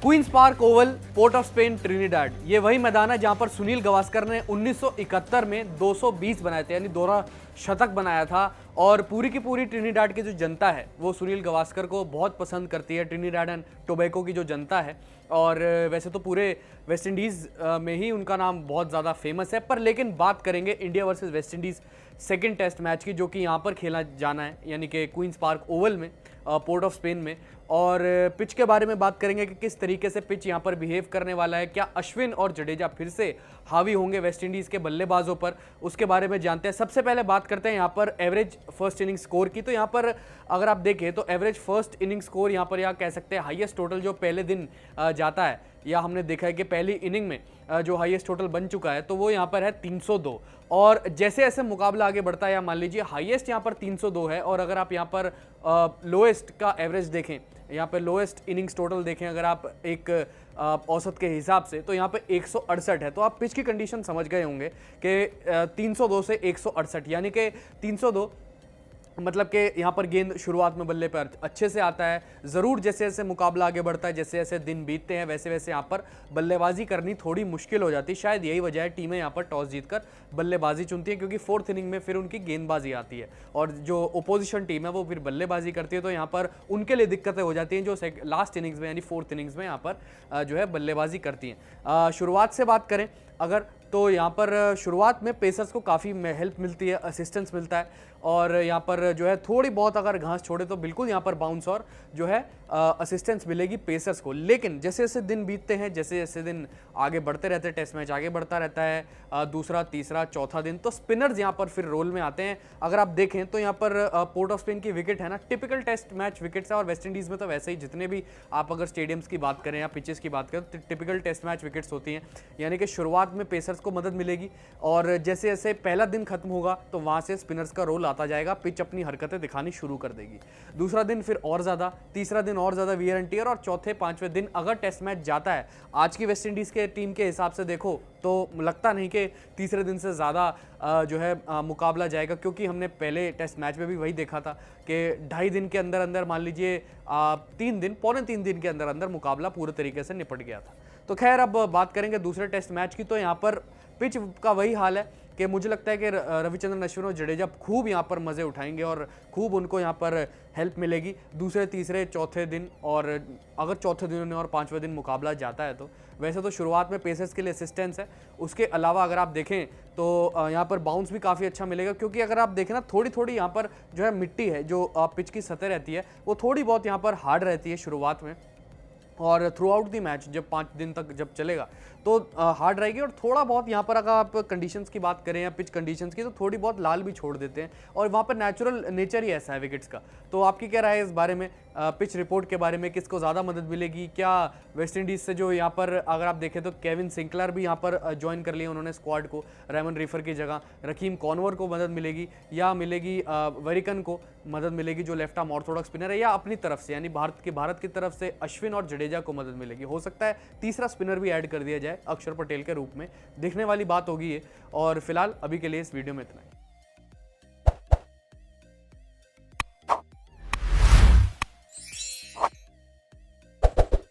Queen's Park Oval, Port of Spain, Trinidad, ये वही मैदान है जहां पर सुनील गावस्कर ने 1971 में 220 बनाए थे, यानी दोहरा शतक बनाया था। और पूरी की पूरी ट्रिनिडाड की जो जनता है वो सुनील गावस्कर को बहुत पसंद करती है, ट्रिनिडाड एंड टोबैको की जो जनता है। और वैसे तो पूरे वेस्ट इंडीज़ में ही उनका नाम बहुत ज़्यादा फेमस है, पर लेकिन बात करेंगे India versus West Indies second test match की, जो कि यहाँ पर खेला जाना है, यानी कि क्वींस पार्क ओवल में, पोर्ट ऑफ स्पेन में। और पिच के बारे में बात करेंगे कि किस तरीके से पिच यहाँ पर बिहेव करने वाला है, क्या अश्विन और जडेजा फिर से हावी होंगे वेस्ट इंडीज़ के बल्लेबाजों पर, उसके बारे में जानते हैं। सबसे पहले बात करते हैं यहाँ पर एवरेज फर्स्ट इनिंग स्कोर की। तो यहाँ पर अगर आप देखें तो एवरेज फर्स्ट इनिंग स्कोर यहाँ पर कह सकते हैं हाईएस्ट टोटल जो पहले दिन जाता है, या हमने देखा है कि पहली इनिंग में जो हाईएस्ट टोटल बन चुका है, तो वो यहाँ पर है 302। और जैसे जैसे मुकाबला आगे बढ़ता है, या मान लीजिए हाईएस्ट यहाँ पर 302 है, और अगर आप यहाँ पर लोएस्ट का एवरेज देखें, यहाँ पे लोएस्ट इनिंग्स टोटल देखें अगर आप एक औसत के हिसाब से, तो यहाँ पे 168 है। तो आप पिच की कंडीशन समझ गए होंगे कि 302 से 168, यानी कि 302 मतलब कि यहाँ पर गेंद शुरुआत में बल्ले पर अच्छे से आता है। ज़रूर जैसे जैसे मुकाबला आगे बढ़ता है, जैसे जैसे दिन बीतते हैं, वैसे वैसे यहाँ पर बल्लेबाजी करनी थोड़ी मुश्किल हो जाती है। शायद यही वजह है टीमें यहाँ पर टॉस जीतकर बल्लेबाजी चुनती है, क्योंकि फोर्थ इनिंग में फिर उनकी गेंदबाजी आती है और जो ओपोजिशन टीम है वो फिर बल्लेबाजी करती है। तो यहाँ पर उनके लिए दिक्कतें हो जाती हैं जो लास्ट इनिंग्स में यानी फोर्थ इनिंग्स में यहाँ पर जो है बल्लेबाजी करती हैं। शुरुआत से बात करें अगर, तो यहाँ पर शुरुआत में पेसर्स को काफ़ी हेल्प मिलती है, असिस्टेंस मिलता है। और यहाँ पर जो है थोड़ी बहुत अगर घास छोड़े तो बिल्कुल यहाँ पर बाउंस और जो है असिस्टेंस मिलेगी पेसर्स को। लेकिन जैसे जैसे दिन बीतते हैं, जैसे जैसे दिन आगे बढ़ते रहते हैं, टेस्ट मैच आगे बढ़ता रहता है, दूसरा तीसरा चौथा दिन, तो स्पिनर्स यहाँ पर फिर रोल में आते हैं। अगर आप देखें तो यहाँ पर पोर्ट ऑफ स्पेन की विकेट है ना, टिपिकल टेस्ट मैच विकेट्स है, और वेस्ट इंडीज़ में तो वैसे ही जितने भी आप अगर स्टेडियम्स की बात करें या पिचेस की बात करें तो टिपिकल टेस्ट मैच विकेट्स होती हैं। यानी कि शुरुआत में पेसर्स को मदद मिलेगी, और जैसे जैसे पहला दिन खत्म होगा तो वहाँ से स्पिनर्स का रोल आता जाएगा, पिच अपनी हरकतें दिखानी शुरू कर देगी। दूसरा दिन फिर और ज़्यादा, तीसरा दिन और ज़्यादा वियर एंड टियर, और चौथे पांचवें दिन अगर टेस्ट मैच जाता है आज की वेस्ट इंडीज़ के टीम के हिसाब से देखो तो लगता नहीं कि तीसरे दिन से ज़्यादा जो है मुकाबला जाएगा, क्योंकि हमने पहले टेस्ट मैच में भी वही देखा था कि 2.5 दिन के अंदर अंदर, मान लीजिए 3 दिन, पौने 3 दिन के अंदर अंदर मुकाबला पूरे तरीके से निपट गया था। तो खैर अब बात करेंगे दूसरे टेस्ट मैच की। तो यहाँ पर पिच का वही हाल है कि मुझे लगता है कि रविचंद्रन अश्विन और जडेजा खूब यहाँ पर मज़े उठाएंगे और खूब उनको यहाँ पर हेल्प मिलेगी दूसरे तीसरे चौथे दिन। और अगर चौथे दिन और पांचवें दिन मुकाबला जाता है तो वैसे तो शुरुआत में पेसर्स के लिए असिस्टेंस है, उसके अलावा अगर आप देखें तो यहाँ पर बाउंस भी काफ़ी अच्छा मिलेगा, क्योंकि अगर आप देखें ना थोड़ी थोड़ी यहाँ पर जो है मिट्टी है, जो पिच की सतह रहती है वो थोड़ी बहुत यहाँ पर हार्ड रहती है शुरुआत में, और थ्रू आउट दी मैच जब 5 दिन तक जब चलेगा तो हार्ड रहेगी। और थोड़ा बहुत यहाँ पर अगर आप कंडीशंस की बात करें या पिच कंडीशंस की, तो थोड़ी बहुत लाल भी छोड़ देते हैं, और वहाँ पर नेचुरल नेचर ही ऐसा है विकेट्स का। तो आपकी क्या राय है इस बारे में, पिच रिपोर्ट के बारे में, किसको ज़्यादा मदद मिलेगी? क्या वेस्ट इंडीज़ से जो यहाँ पर अगर आप देखें तो केविन सिंक्लर भी यहाँ पर ज्वाइन कर लिया उन्होंने स्क्वाड को, रेमन रीफर की जगह रकीम कॉनवर को मदद मिलेगी, या मिलेगी वेरिकन को मदद मिलेगी जो लेफ्ट आर्म ऑर्थोडॉक्स स्पिनर है, या अपनी तरफ से यानी भारत की तरफ से अश्विन और जडेजा को मदद मिलेगी? हो सकता है तीसरा स्पिनर भी ऐड कर दिया जाए अक्षर पटेल के रूप में, देखने वाली बात होगी ये। और फिलहाल अभी के लिए इस वीडियो में इतना ही।